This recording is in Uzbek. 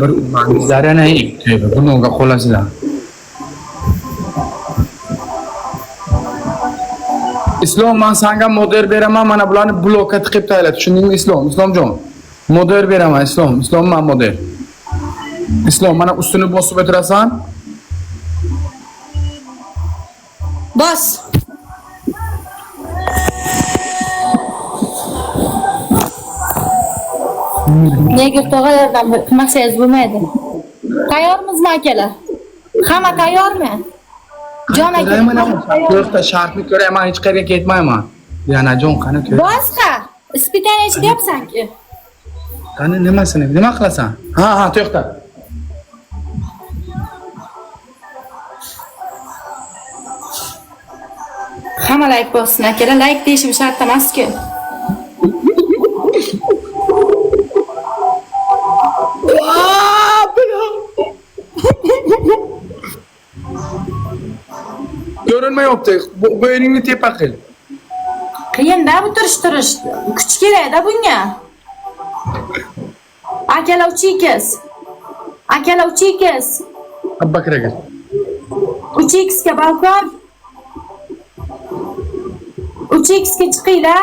bir manzara ne? Bunu qo'lasizlar. Islom, men senga model beraman, mana bularni blokka tiqib taylat. Tushundingmi Islom? Islomjon. Model beraman Islom. Islom men model. Islom, mana ustini bosib o'tirasan. Bos. Nega tog'alardan qilmasangiz bo'lmaydi? Tayyormizmi akalar? Hamma tayyormi? Jon aka. To'xta, shartni ko'raman, hech qayerga ketmayman. Yanajon qani ko'r. Bosqa. Ispitaniya deyapsan-ki. Qani nimasini? Nima qilasan? Ha, to'xta. Hamma like bossin akalar. Like deyishim shart emas-ku. Ko'rinmayapti. Bo'yningni tepa qil. Qiyin-da bu turish. Kuch kerak-da bunga. Akalar uchikiz. Akalar uchikiz. Abba kiraga. Uchikizga balkon. Uchikizga chiqinglar.